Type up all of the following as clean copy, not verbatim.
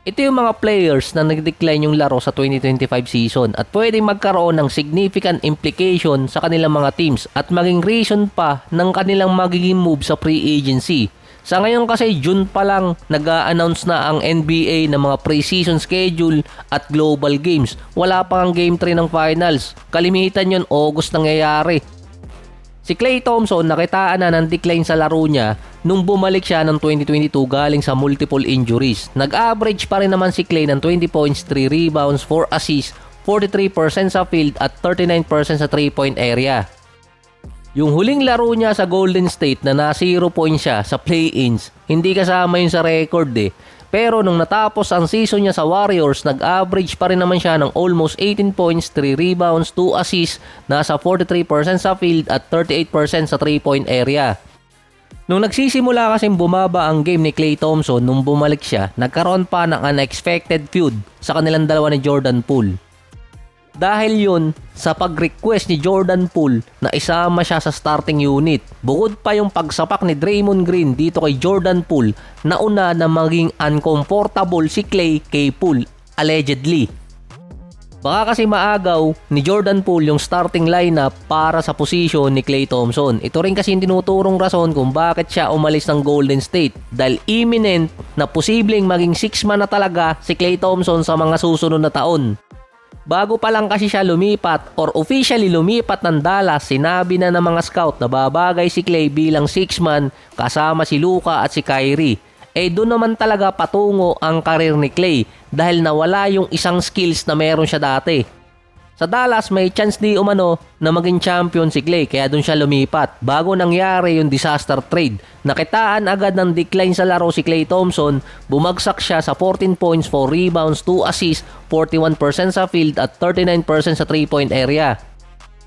Ito yung mga players na nag-decline yung laro sa 2025 season at pwedeng magkaroon ng significant implication sa kanilang mga teams at maging reason pa ng kanilang magiging move sa free agency. Sa ngayon kasi June pa lang nag-a-announce na ang NBA ng mga pre-season schedule at global games. Wala pa ang Game 3 ng finals. Kalimitan yun August nangyayari. Si Klay Thompson nakitaan na ng decline sa laro niya nung bumalik siya ng 2022 galing sa multiple injuries. Nag-average pa rin naman si Klay ng 20 points, 3 rebounds, 4 assists, 43% sa field at 39% sa 3-point area. Yung huling laro niya sa Golden State na na 0 points siya sa play-ins, hindi kasama yun sa record Pero nung natapos ang season niya sa Warriors, nag-average pa rin naman siya ng almost 18 points, 3 rebounds, 2 assists, nasa 43% sa field at 38% sa 3-point area. Nung nagsisimula kasing bumaba ang game ni Klay Thompson nung bumalik siya, nagkaroon pa ng unexpected feud sa kanilang dalawa ni Jordan Poole. Dahil yun sa pag-request ni Jordan Poole na isama siya sa starting unit. Bukod pa yung pagsapak ni Draymond Green dito kay Jordan Poole na una na maging uncomfortable si Klay kay Poole, allegedly. Baka kasi maagaw ni Jordan Poole yung starting lineup para sa posisyon ni Klay Thompson. Ito rin kasi yung tinuturong rason kung bakit siya umalis ng Golden State dahil imminent na posibleng maging 6-man na talaga si Klay Thompson sa mga susunod na taon. Bago pa lang kasi siya lumipat or officially lumipat ng Dallas, sinabi na ng mga scout na babagay si Klay bilang 6-man kasama si Luka at si Kyrie. Doon naman talaga patungo ang karir ni Klay dahil nawala yung isang skills na meron siya dati. Sa Dallas may chance di umano na maging champion si Klay kaya doon siya lumipat. Bago nangyari yung disaster trade, nakitaan agad ng decline sa laro si Klay Thompson, bumagsak siya sa 14 points, 4 rebounds, 2 assists, 41% sa field at 39% sa 3-point area.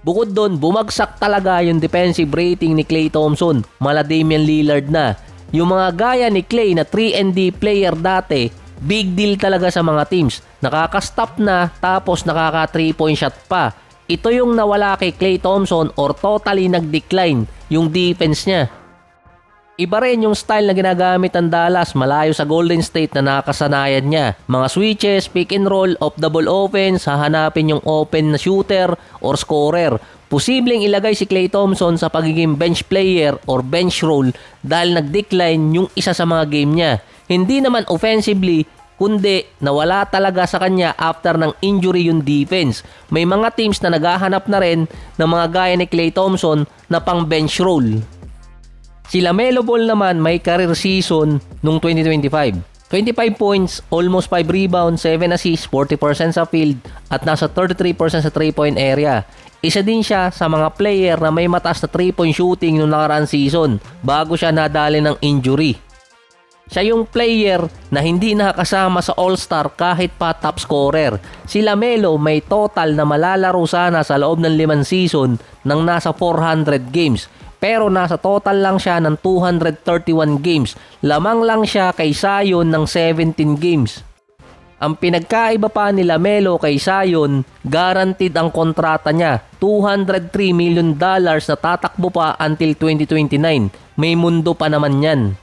Bukod doon, bumagsak talaga yung defensive rating ni Klay Thompson, mala Damian Lillard na. Yung mga gaya ni Klay na 3-and-D player dati, big deal talaga sa mga teams. Nakaka-stop na tapos nakaka 3-point shot pa. Ito yung nawala kay Klay Thompson or totally nag-decline yung defense niya. Iba rin yung style na ginagamit ng Dallas malayo sa Golden State na nakasanayan niya. Mga switches, pick and roll, off-the-ball offense, hahanapin yung open na shooter or scorer. Posibleng ilagay si Klay Thompson sa pagiging bench player or bench role dahil nag-decline yung isa sa mga game niya. Hindi naman offensively, kundi nawala talaga sa kanya after ng injury yung defense. May mga teams na naghahanap na rin ng mga gaya ni Klay Thompson na pang bench role. Si LaMelo Ball naman may career season nung 2025. 25 points, almost 5 rebounds, 7 assists, 40% sa field at nasa 33% sa 3-point area. Isa din siya sa mga player na may mataas na 3-point shooting nung nakaraang season bago siya nadali ng injury. Siya yung player na hindi nakakasama sa All-Star kahit pa top scorer. Si LaMelo may total na malalaro sana sa loob ng 5 season ng nasa 400 games. Pero nasa total lang siya ng 231 games. Lamang lang siya kay Zion ng 17 games. Ang pinagkaiba pa ni LaMelo kay Zion, guaranteed ang kontrata niya. $203 million na tatakbo pa until 2029. May mundo pa naman yan.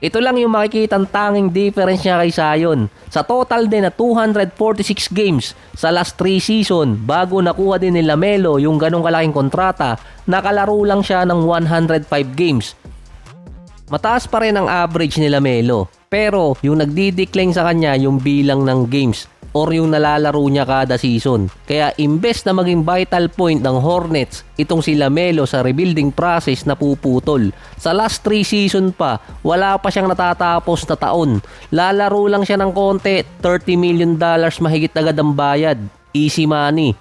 Ito lang yung makikitang tanging difference niya kay Zion. Sa total din na 246 games sa last 3 season bago nakuha din ni LaMelo yung ganong kalaking kontrata, nakalaro lang siya ng 105 games. Mataas pa rin ang average ni LaMelo, pero yung nagdi-decline sa kanya yung bilang ng games or yung nalalaro niya kada season. Kaya imbes na maging vital point ng Hornets itong si LaMelo sa rebuilding process na puputol. Sa last 3 season pa, wala pa siyang natatapos na taon. Lalaro lang siya ng konti, $30 million mahigit agad ang bayad. Easy money.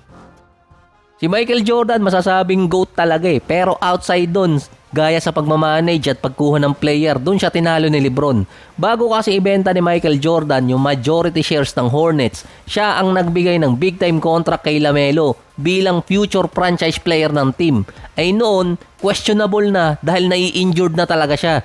Si Michael Jordan masasabing GOAT talaga pero outside dun, gaya sa pagmamanage at pagkuha ng player, dun siya tinalo ni LeBron. Bago kasi ibenta ni Michael Jordan yung majority shares ng Hornets, siya ang nagbigay ng big time contract kay LaMelo bilang future franchise player ng team. Ay noon, questionable na dahil nai-injured na talaga siya.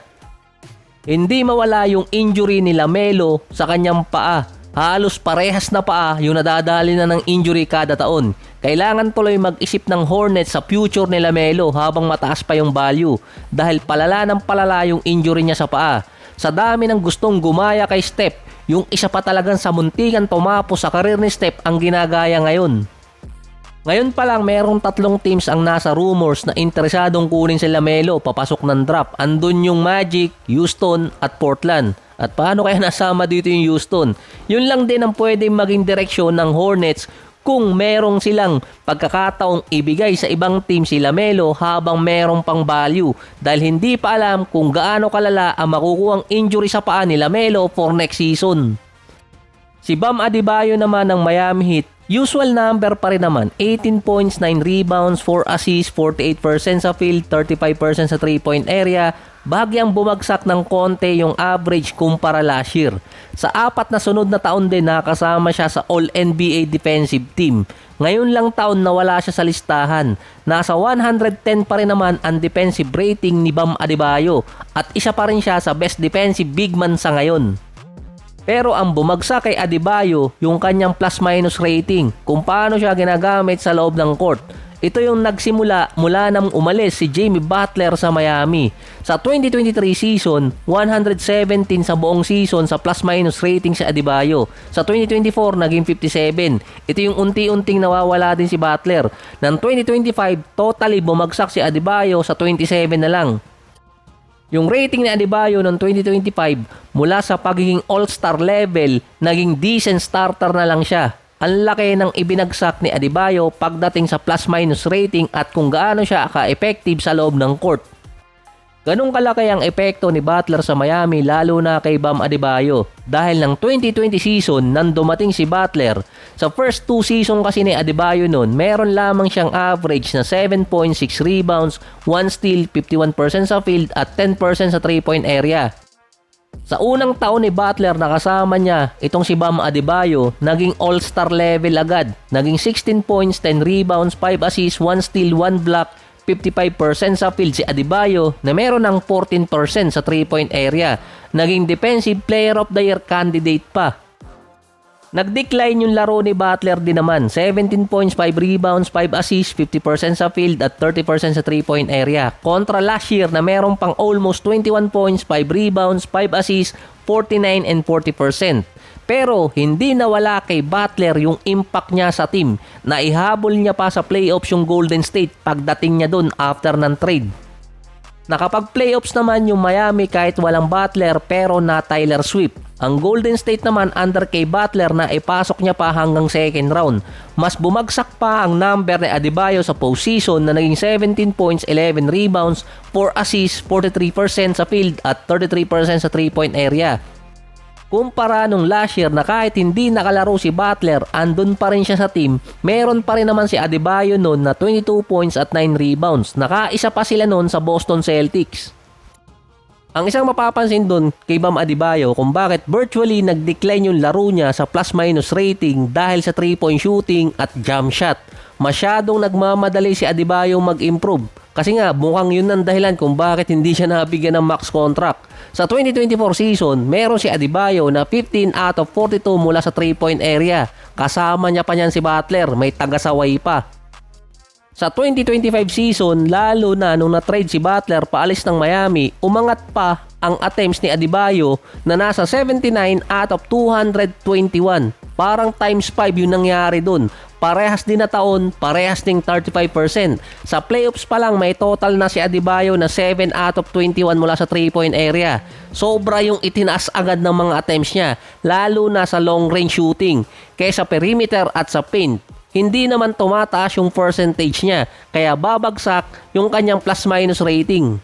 Hindi mawala yung injury ni LaMelo sa kanyang paa. Halos parehas na paa yung nadadali na ng injury kada taon. Kailangan tuloy mag-isip ng Hornets sa future ni LaMelo habang mataas pa yung value dahil palala ng palala yung injury niya sa paa. Sa dami ng gustong gumaya kay Steph, yung isa pa talagang sa muntikan tumapos sa career ni Steph ang ginagaya ngayon. Ngayon pa lang merong 3 teams ang nasa rumors na interesadong kunin si LaMelo papasok ng draft. Andun yung Magic, Houston at Portland. At paano kaya nasama dito yung Houston? Yun lang din ang pwedeng maging direksyon ng Hornets kung merong silang pagkakataong ibigay sa ibang team si LaMelo habang merong pang value dahil hindi pa alam kung gaano kalala ang makukuhang injury sa paa ni LaMelo for next season. Si Bam Adebayo naman ng Miami Heat, usual number pa rin naman, 18 points, 9 rebounds, 4 assists, 48% sa field, 35% sa 3-point area. Bahagyang bumagsak ng konti yung average kumpara last year. Sa 4 na sunod na taon din nakasama siya sa All-NBA Defensive Team. Ngayon lang taon na wala siya sa listahan. Nasa 110 pa rin naman ang defensive rating ni Bam Adebayo at isa pa rin siya sa best defensive big man sa ngayon. Pero ang bumagsak kay Adebayo yung kanyang plus-minus rating kung paano siya ginagamit sa loob ng court. Ito yung nagsimula mula nang umalis si Jimmy Butler sa Miami. Sa 2023 season, 117 sa buong season sa plus-minus rating si Adebayo. Sa 2024, naging 57. Ito yung unti-unting nawawala din si Butler. Ng 2025, totally bumagsak si Adebayo sa 27 na lang. Yung rating ni Adebayo noong 2025 mula sa pagiging all-star level, naging decent starter na lang siya. Ang laki ng ibinagsak ni Adebayo pagdating sa plus-minus rating at kung gaano siya ka-effective sa loob ng court. Ganong kalaki ang epekto ni Butler sa Miami lalo na kay Bam Adebayo. Dahil ng 2020 season nang dumating si Butler, sa first 2 season kasi ni Adebayo noon, meron lamang siyang average na 7.6 rebounds, 1 steal, 51% sa field at 10% sa 3-point area. Sa unang taon ni Butler nakasama niya itong si Bam Adebayo, naging all-star level agad. Naging 16 points, 10 rebounds, 5 assists, 1 steal, 1 block, 55% sa field si Adebayo na meron ng 14% sa 3-point area. Naging Defensive Player of the Year candidate pa. Nag-decline yung laro ni Butler din naman. 17 points, 5 rebounds, 5 assists, 50% sa field at 30% sa 3-point area. Kontra last year na meron pang almost 21 points, 5 rebounds, 5 assists, 49 and 40%. Pero hindi nawala kay Butler yung impact niya sa team. Naihabol niya pa sa playoffs yung Golden State pagdating niya dun after ng trade. Nakapag-playoffs naman yung Miami kahit walang Butler pero na Taylor Swift. Ang Golden State naman under kay Butler na ipasok niya pa hanggang second round. Mas bumagsak pa ang number ni Adebayo sa postseason na naging 17 points, 11 rebounds, 4 assists, 43% sa field at 33% sa 3-point area. Kumpara nung last year na kahit hindi nakalaro si Butler, andun pa rin siya sa team, meron pa rin naman si Adebayo noon na 22 points at 9 rebounds. Nakaisa pa sila noon sa Boston Celtics. Ang isang mapapansin doon kay Bam Adebayo kung bakit virtually nag-decline yung laro niya sa plus-minus rating dahil sa 3-point shooting at jump shot. Masyadong nagmamadali si Adebayo mag-improve. Kasi nga, mukhang yun ang dahilan kung bakit hindi siya nabigyan ng max contract. Sa 2024 season, meron si Adebayo na 15 out of 42 mula sa 3-point area. Kasama niya pa niyan si Butler, may taga-saway pa. Sa 2025 season, lalo na nung na-trade si Butler paalis ng Miami, umangat pa ang attempts ni Adebayo na nasa 79 out of 221. Parang times 5 yung nangyari dun. Parehas din na taon, parehas ding 35%. Sa playoffs pa lang may total na si Adebayo na 7 out of 21 mula sa 3-point area. Sobra yung itinaas agad ng mga attempts niya, lalo na sa long range shooting, kaysa perimeter at sa paint. Hindi naman tumataas yung percentage niya, kaya babagsak yung kanyang plus-minus rating.